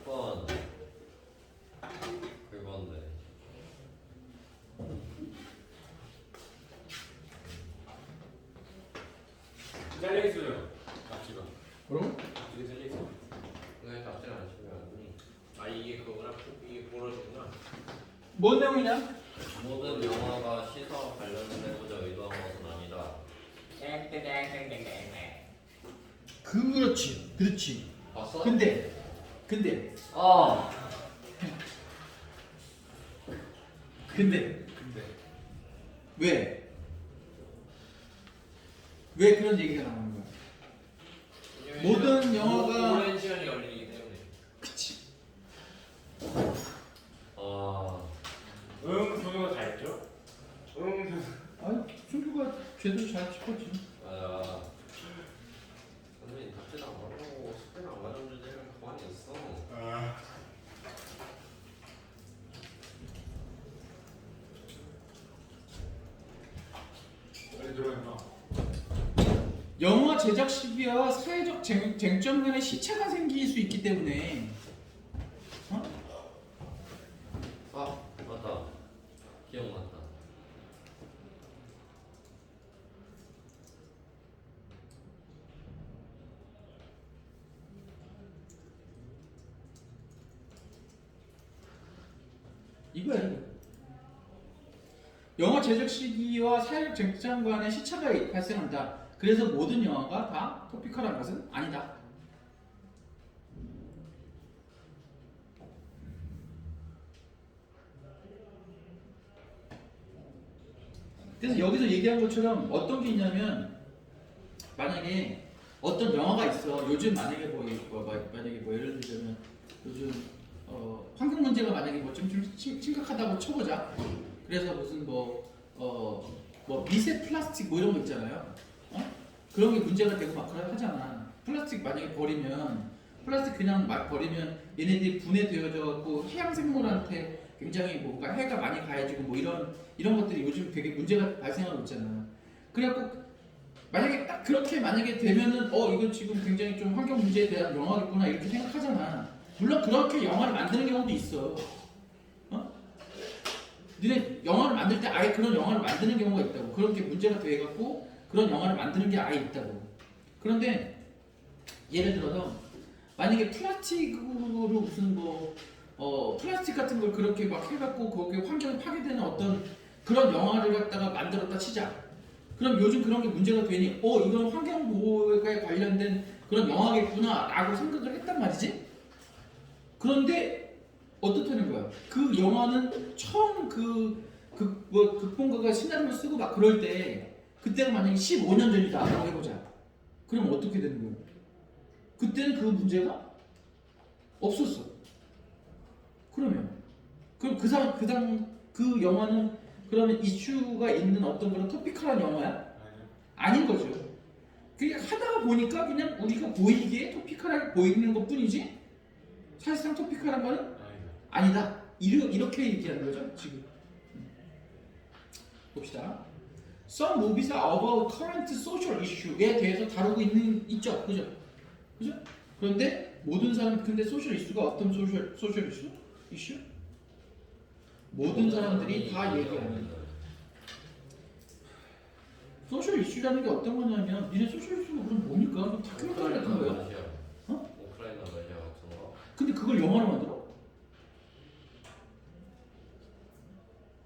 6번 그건데. 잘려 있어요. 낙지가. 그럼? 낙지가 잘려 있어. 왜 답장 안 시켜놨니? 아 이게 그거구나. 이게 보러지구나. 뭔 내용이냐? 모든 영화가 시사와 관련되고자 의도한 것은 아니다. 그렇지, 그렇지. 봤어? 근데 아 근데 근데 왜? 왜 그런 얘기가 나오는 거야? 모든 영화가 오랜 시간이 걸리기 때문에. 그치. 아 조교가 잘했죠? 아니 준규가 제대로 잘 짚었지. 맞아. 선생님 답장 안 받고 숙제는 안 가져온 주제가 가만히 있어. 빨리 들어가 임마. 영화 제작 시기와 사회적 쟁점 간의 시차가 생길 수 있기 때문에 아 맞다. 기억났다. 이거야 이거. 영화 제작 시기와 사회적 쟁점 간의 시차가 발생한다. 그래서 모든 영화가 다 토피컬한 것은 아니다. 그래서 여기서 얘기한 것처럼 어떤 게 있냐면 만약에 어떤 영화가 있어. 요즘 만약에 만약에 예를 들자면 요즘 환경 문제가 만약에 좀 심각하다고 쳐보자. 그래서 무슨 뭐 미세 플라스틱 뭐 이런 거 있잖아요. 그런 게 문제가 되고 막 그래 하잖아. 플라스틱 만약에 버리면 플라스틱 그냥 막 버리면 얘네들이 분해되어져 갖고 해양 생물한테 굉장히 뭔가 해가 많이 가해지고 뭐 이런 것들이 요즘 되게 문제가 발생하고 있잖아. 그래갖고 만약에 딱 그렇게 만약에 되면은 이거 지금 굉장히 좀 환경 문제에 대한 영화겠구나 이렇게 생각하잖아. 물론 그렇게 영화를 만드는 경우도 있어. 니네 영화를 만들 때 아예 그런 영화를 만드는 경우가 있다고. 그런 게 문제가 돼갖고 그런 영화를 만드는 게 아예 있다고. 그런데 예를 들어서 만약에 플라스틱으로 무슨 플라스틱 같은 걸 그렇게 막 해갖고 거기에 환경이 파괴되는 어떤 그런 영화를 갖다가 만들었다 치자. 그럼 요즘 그런 게 문제가 되니 이건 환경 보호에 관련된 그런 영화겠구나 라고 생각을 했단 말이지. 그런데 어떻다는 거야? 그 영화는 처음 극본가가 시나리오를 쓰고 막 그럴 때 그때가 만약에 15년 전이다 라고 해보자. 그럼 어떻게 되는 거야? 그때는 그 문제가 없었어. 그럼 그 영화는 그러면 이슈가 있는 어떤 그런 토피컬한 영화야? 아닌 거죠. 그게 하다가 보니까 그냥 우리가 보이기에 토피컬하게 보이는 것 뿐이지 사실상 토피컬한 거는 아니다. 이렇게 얘기하는 거죠 지금. 봅시다. Some movies are about current social issue에 대해서 다루고 있죠. 그죠? 그런데 모든 사람 근데 소셜 이슈가 어떤 소셜 이슈? 모든 사람들이 다 얘기하는 소셜 이슈라는 게 어떤 거냐면 니네 소셜 이슈가 그럼 뭡니까? 다큐멘터리 같은 거예요? 우크라이나 러시아 같은 거. 근데 그걸 영화로 만들어?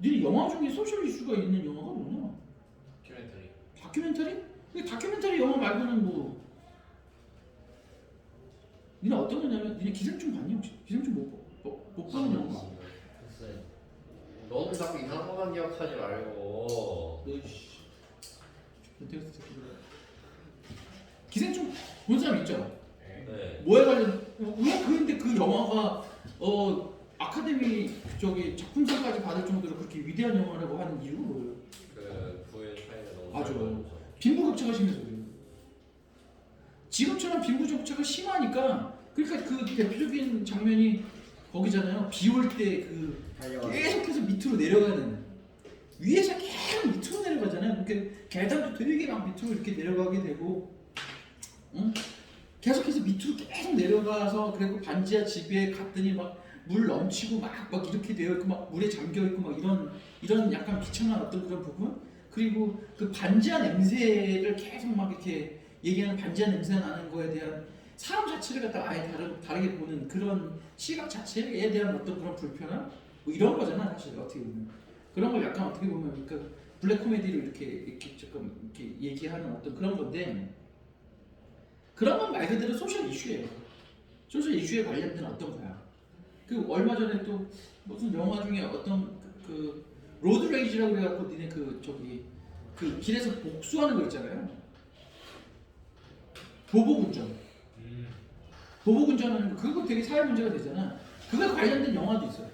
니네 영화 중에 소셜 이슈가 있는 영화가 뭐냐? 다큐멘터리. 다큐멘터리? 근데 다큐멘터리 영화 말고는 뭐 니네 어떤 거냐면 니네 기생충 봤니 혹시? 기생충 못 보는 영화. 글쎄. 너는 자꾸 이상한 것만 기억하지 말고. 너씨 기생충 본 사람 있죠? 네. 뭐에 관련 왜 그런데 그 영화가 아카데미 작품상까지 받을 정도로 그렇게 위대한 영화라고 하는 이유가 뭐예요? 그 부의 차이가 너무 맞아. 잘 나오죠. 빈부격차가 심해서 그래요. 지금처럼 빈부격차가 심하니까 그러니까 그 대표적인 장면이 거기잖아요. 비 올 때 그 계속해서 밑으로 내려가는 위에서 계속 밑으로 내려가잖아요. 이렇게 계단도 되게 막 밑으로 이렇게 내려가게 되고, 응? 계속해서 밑으로 계속 내려가서 그리고 반지하 집에 갔더니 막 물 넘치고 막 이렇게 되어 있고 막 물에 잠겨 있고 막 이런 약간 비참한 어떤 그런 부분, 그리고 그 반지하 냄새를 계속 막 이렇게 얘기하는 반지하 냄새 나는 거에 대한 사람 자체를 갖다 아예 다르게 보는 그런 시각 자체에 대한 어떤 그런 불편함, 뭐 이런 거잖아 사실 어떻게 보면. 그런 걸 약간 어떻게 보면 그 블랙 코미디로 이렇게 조금 이렇게 얘기하는 어떤 그런 건데, 그런 건 말 그대로 소셜 이슈예요. 소셜 이슈에 관련된 어떤 거야. 그 얼마 전에 또 무슨 영화 중에 어떤 그 로드 레이지라고 그래갖고 니네 그 저기 그 길에서 복수하는 거 있잖아요. 보복 운전. 보복 운전하는 거 그거 되게 사회 문제가 되잖아. 그거에 관련된 영화도 있어요.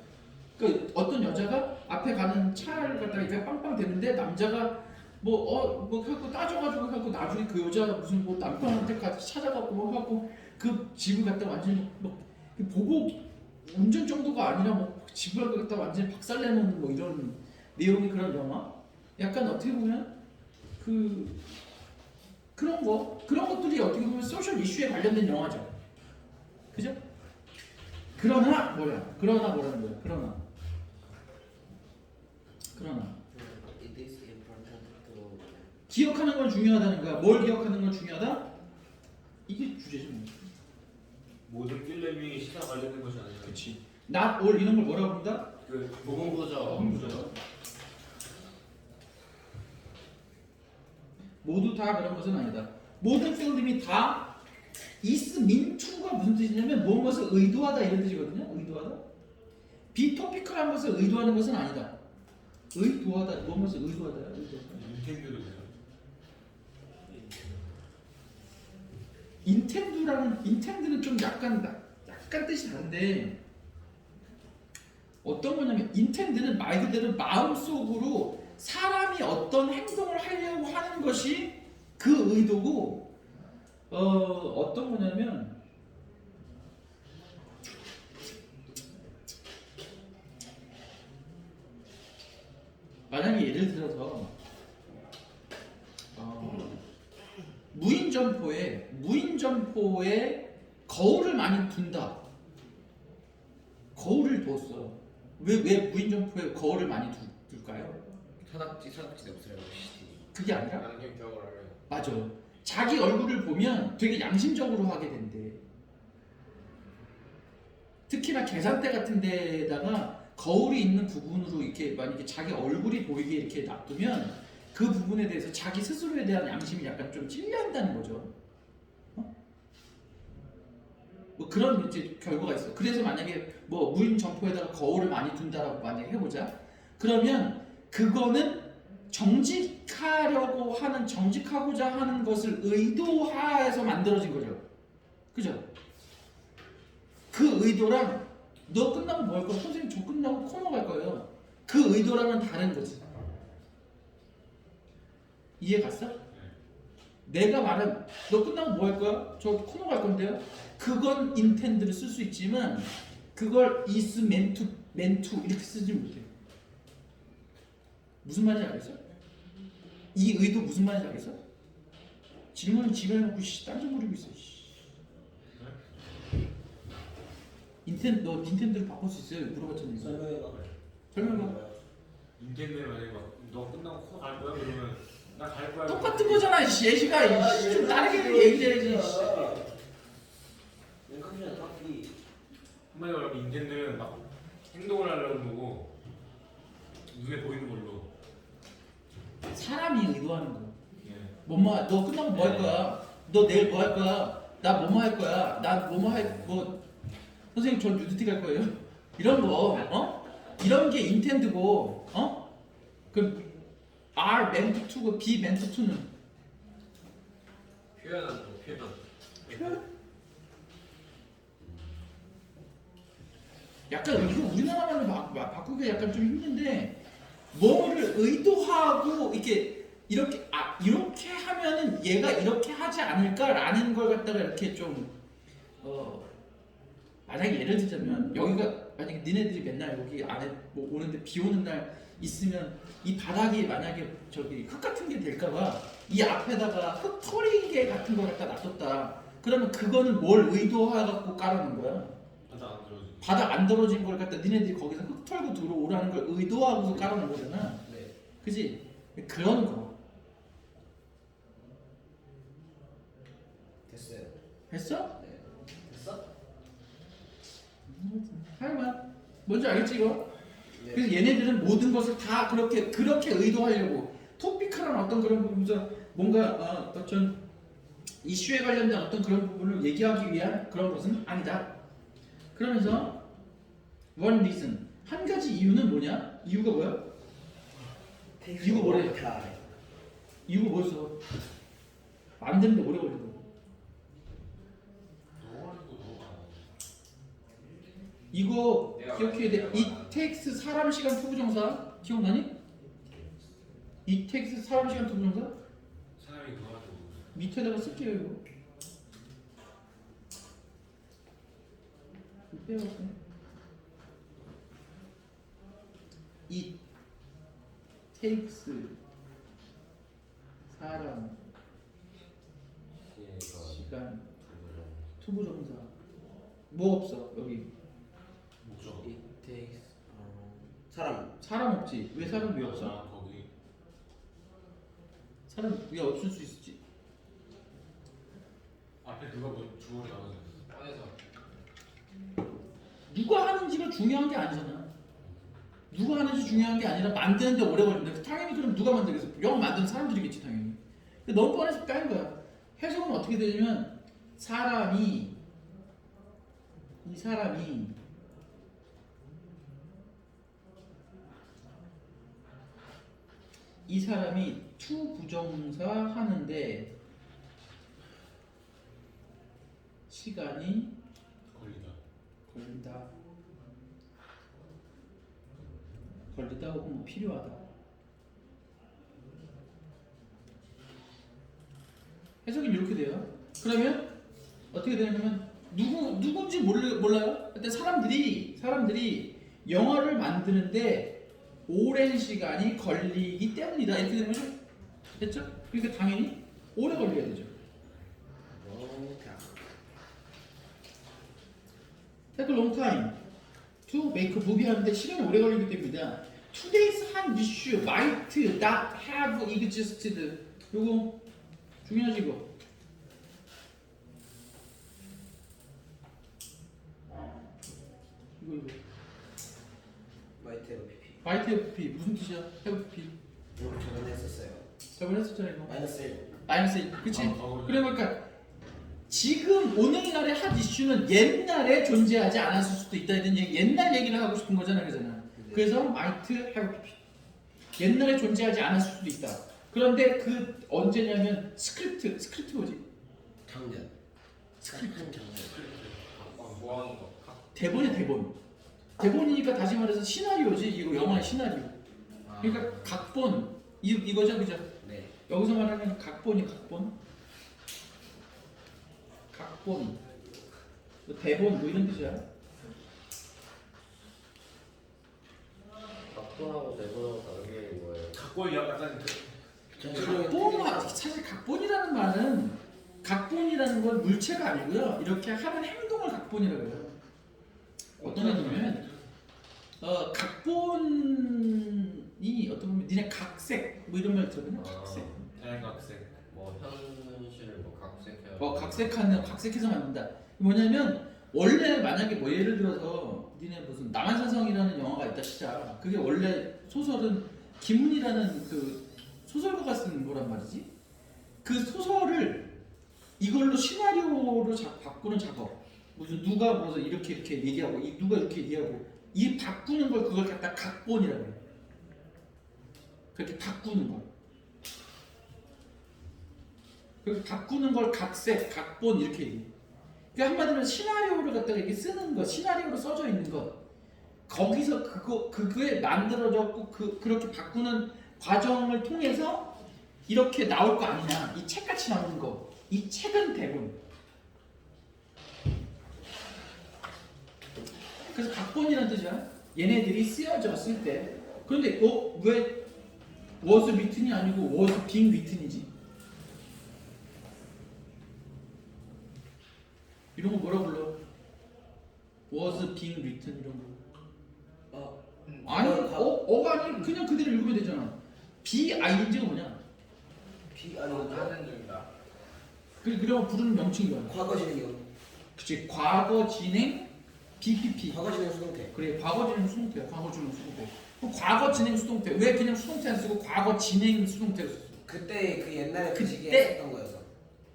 그 어떤 여자가 앞에 가는 차를 갖다가 이렇게 빵빵 대는데 남자가 뭐 하고 따져가지고 하고 나중에 그 여자가 무슨 뭐 남편한테 같이 찾아가고 뭐 하고 그 집을 갖다 완전히 뭐 보복 운전 정도가 아니라 뭐 집을 갖다 완전히 박살내는 뭐 이런 내용의 그런 영화. 약간 어떻게 보면 그런 것들이 어떻게 보면 소셜 이슈에 관련된 영화죠. 그죠? 그러나 뭐라는 거야? 그러나 It is important to 기억하는 건 중요하다는 거야. 뭘 기억하는 건 중요하다? 이게 주제죠. 뭐. 모든 필름이 시사 관련된 것이 아니라. 그렇지. not all 이런 걸 뭐라고 부른다? 그 보건부죠. 모두 다 그런 것은 아니다. 모든 필름이 다 is mean to가 무슨 뜻이냐면 모든 것을 의도하다 이런 뜻이거든요. 의도하다. 비토피컬한 것을 의도하는 것은 아니다. 의도하다. 모든 것을 의도하다야. 인텐드도 되죠. 인텐드는 좀 약간 뜻이 다른데, 어떤 거냐면 인텐드는 말 그대로 마음속으로 사람이 어떤 행동을 하려고 하는 것이 그 의도고, 어떤 거냐면 만약에 예를 들어서 무인점포에 거울을 많이 둔다. 거울을 뒀어. 왜 무인점포에 거울을 많이 둘까요? 서답지 없어요. 그게 아니라 양심적으로 하면 맞아. 자기 얼굴을 보면 되게 양심적으로 하게 된대. 특히나 계산대 같은 데다가 거울이 있는 부분으로 이렇게 만약에 자기 얼굴이 보이게 이렇게 놔두면 그 부분에 대해서 자기 스스로에 대한 양심이 약간 좀 찔려한다는 거죠. 뭐 그런 이제 결과가 있어. 그래서 만약에 뭐 무인 점포에다가 거울을 많이 둔다라고 만약에 해보자. 그러면 그거는 정직하고자 하는 것을 의도하에서 만들어진 거죠. 그죠? 그 의도랑 너 끝나고 뭐 할 거야? 선생님 저 끝나고 코너 갈 거예요. 그 의도랑은 다른 거지. 이해 갔어? 내가 말한 너 끝나고 뭐 할 거야? 저 코너 갈 건데요. 그건 intend를 쓸 수 있지만 그걸 is meant to 이렇게 쓰지 못해. 무슨 말인지 알겠어? 이 의도 무슨 말인지 알겠어? 질문을 지가 해놓고 딴짓 부리고 있어. 너 닌텐도를 바꿀 수 있어요? 물어봤잖아. 설명해봐. 인텐드는 만약에 너 끝나고 코너 갈 거야? 그러면 나 갈 거야. 똑같은 거잖아. 예시가 좀 다르게 얘기해야지. 한마디로 말하면 인텐드는 막 행동을 하려는 거고 눈에 보이는 걸로. 사람이 의도하는 거. 예. 너 끝나고 뭐 할 거야? 너 내일 뭐 할 거야? 나 뭐뭐 할 거야? 나 선생님 전 뉴디티 갈 거예요. 이런 거, 이런 게 인텐드고, 그 R meant to고 B meant to는 표현. 약간 이거 우리나라말로 바꾸기 약간 좀 힘든데, 뭐를 의도하고 이렇게 하면은 얘가 이렇게 하지 않을까라는 걸 갖다가 이렇게 좀 만약에 예를 들자면 여기가 만약에 니네들이 맨날 여기 안에 뭐 오는데 비 오는 날 있으면 이 바닥이 만약에 저기 흙 같은 게 될까봐 이 앞에다가 흙 털이개 같은 거 갖다 놔뒀다. 그러면 그거는 뭘 의도해갖고 깔아놓은 거야? 바닥 안 들어지. 바닥 안 떨어진 걸 갖다 니네들이 거기서 흙 털고 들어오라는 걸 의도하고서 깔아놓은 거잖아. 네. 그지? 그런 거. 됐어요. 했어? 네. 됐어? 하여간 뭔지 알겠지 이거? 네. 그래서 얘네들은 모든 것을 다 그렇게 의도하려고 토픽한 어떤 그런 부분에서 뭔가 어떤 이슈에 관련된 어떤 그런 부분을 얘기하기 위한 그런 것은 아니다. 그러면서 one reason 한 가지 이유는 뭐냐? 이유가 뭐야? 이거 뭐래? 이유가 뭐였어? 만드는데 오래 걸리고. 이거 기억해야 돼. It takes 사람 시간 투부정사 기억나니? It takes 사람 시간 투부정사 사람이 그거 가지고 밑에다가 쓸게요 이거. 빼야겠네. It takes 사람 시간 투부정사 뭐 없어 여기. 목적. It takes 사람. 사람 없지. 왜 사람 왜 없어? 아, 거기 사람 왜 없을 수 있지? 앞에 누가 뭐 주머니 나가서 꺼내서 누가 하는지가 중요한 게 아니잖아. 누가 하는지 중요한 게 아니라 만드는데 오래 걸린다. 당연히 그럼 누가 만들겠어? 영화 만드는 사람들이겠지 당연히. 근데 너무 뻔해서 까인 거야. 해석은 어떻게 되냐면 이 사람이 투 부정사 하는데 시간이 걸리다 혹은 뭐 필요하다. 해석이 이렇게 돼요. 그러면 어떻게 되냐면 누군지 몰라요. 근데 사람들이 영화를 만드는데 오랜 시간이 걸리기 때문이다. 이렇게 되는 거죠. 됐죠? 그러니까 당연히 오래 걸려야 되죠. Take a long time to make a movie 하는데 시간이 오래 걸리기 때문이다. Today's hot issue might not have existed. 요거 중요하지 이거. 이거 마이트 PP. might have p 무슨 뜻이야? have p 저번에 했었어요. 저번에 했었잖아 이거. 마이너스 1. 마이너스 1 그치? 아, 그러니까 지금 오늘날의 핫 이슈는 옛날에 존재하지 않았을 수도 있다 이런 얘기, 옛날 얘기를 하고 싶은 거잖아 그잖아. 그래서 might have p 옛날에 존재하지 않았을 수도 있다. 그런데 그 언제냐면 스크립트 뭐지? 작년. 스크립트 작년. 뭐 하는 거? 대본이야 대본이니까 다시 말해서 시나리오지. 이거 영화의 시나리오. 그러니까 각본 이거죠 그죠? 네. 여기서 말하는 각본 대본 뭐 이런 뜻이야. 각본하고 대본하고 다른 게 뭐예요? 각본 약간 사실 각본이라는 건 물체가 아니고요. 이렇게 하는 행동을 각본이라고 해요. 어떤 행동이면 각본이 어떤 보면 니네 각색 뭐 이런 말 들어보냐? 각색. 대각색. 뭐 현실을 뭐 각색해요. 각색해서 만든다. 뭐냐면 원래 만약에 뭐 예를 들어서 니네 무슨 남한산성이라는 영화가 있다 치자. 그게 원래 소설은 김훈이라는 그 소설가가 쓴 거란 말이지. 그 소설을 이걸로 시나리오로 바꾸는 작업. 무슨 누가 무슨 이렇게 얘기하고 누가 이렇게 얘기하고 이 바꾸는 걸 그걸 갖다 각본이라고 해. 그렇게 바꾸는 거. 그렇게 바꾸는 걸 각색, 각본 이렇게 얘기해. 그러니까 한마디로 시나리오를 갖다가 이렇게 쓰는 것, 시나리오로 써져 있는 것. 거기서 그거에 만들어졌고 그렇게 바꾸는 과정을 통해서 이렇게 나올 거 아니냐. 이 책같이 나오는 거. 이 책은 대본. 그래서 각본이라는 뜻이야. 얘네들이 쓰여졌을 때 그런데 왜 was written이 아니고 was being written이지? 이런 거 뭐라 불러? was being written 이런 거. 아니 어가 아니 그냥 그대로 읽으면 되잖아. be ing가 뭐냐? 하는 중이다. 그러면 부르는 명칭이 뭐야? 과거 진행이요. 그치 과거 진행 BPP. 과거 진행 수동태. 그래 과거 진행 수동태야. 과거 진행 수동태. 그럼 과거 진행 수동태 왜 그냥 수동태 안 쓰고 과거 진행 수동태로 썼어? 그때 그 옛날에 그 그때? 시기에 했던 거여서.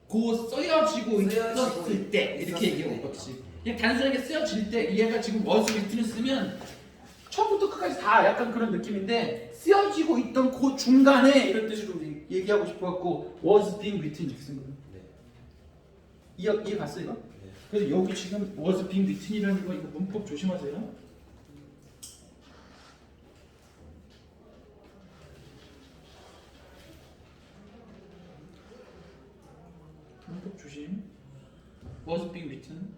그 쓰여지고 쓰여지고 있었을 때 이렇게 있었을 얘기하고 때. 있지. 그냥 단순하게 쓰여질 때 얘가 지금 was written을 쓰면 처음부터 끝까지 다 약간 그런 느낌인데 쓰여지고 있던 그 중간에 이런 뜻으로 얘기하고 싶어갖고 was being written 이렇게 쓴 거야. 네. 이해 갔어 이거? 네. 그래서 여기 지금 was being written이라는 거 이거 문법 조심하세요. 문법 조심. was being written.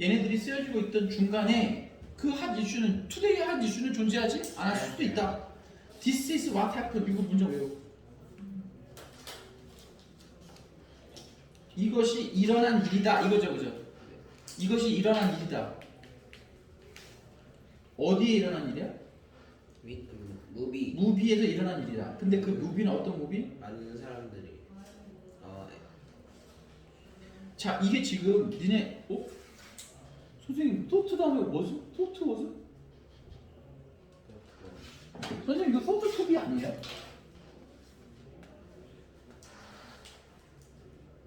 얘네들이 쓰여지고 있던 중간에 그 핫 이슈는 today의 핫 이슈는 존재하지 않을 수도 있다. This is what happened. 이거 문장 외워. 이것이 일어난 일이다. 이거죠, 그죠? 이것이 일어난 일이다. 어디에 일어난 일이야? 무비. 무비에서 일어난 일이다. 근데 그 무비는 어떤 무비? 많은 사람들이 자, 이게 지금 니네 선생님 토트 다음에 was? 토트 was? 선생님 이거 토트 투비 아니에요?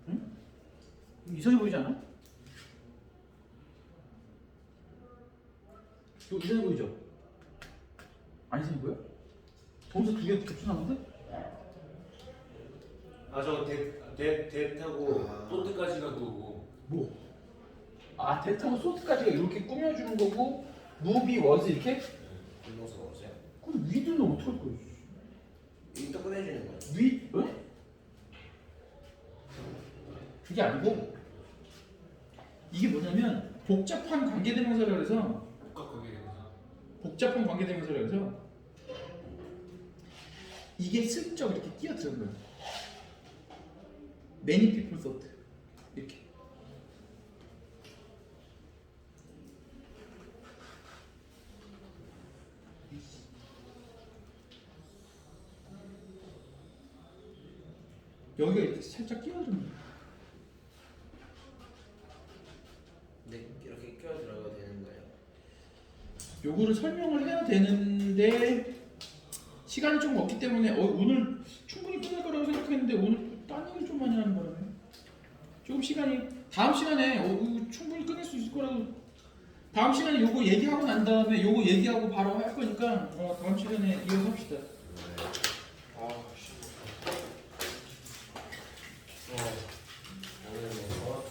응? 이상해 보이지 않아? 이거 이상해 보이죠? 안 이상해 보여? 점수 두 개 겹쳐놨는데? 아저 대타고 아. 또트까지가 그거고. 뭐? 아 대타고 소트까지가 이렇게 꾸며주는 거고 무비 was 이렇게? 분노서가 없어요. 그럼 위드는 어떻게 할 거야? 이또 꺼내주는 거예요. 위? 왜? 그게 아니고 이게 뭐냐면 복잡한 관계대명사라고 해서 복잡하게 되면서. 복잡한 관계대명사라고 해서 이게 슬쩍 이렇게 끼어드는 거야. Many people thought 이렇게. 여기가 이렇게 살짝 끼어드는 거야. 네, 이렇게 끼워 들어가야 되는 거예요. 요거를 설명을 해야 되는데 시간이 좀 없기 때문에 오늘 충분히 끝날 거라고 생각했는데 오늘 딴 얘기를 좀 많이 하는 바람에 조금 시간이 다음 시간에 충분히 끝낼 수 있을 거라고 다음 시간에 요거 얘기하고 난 다음에 요거 얘기하고 바로 할 거니까 다음 시간에 이어서 합시다. 아.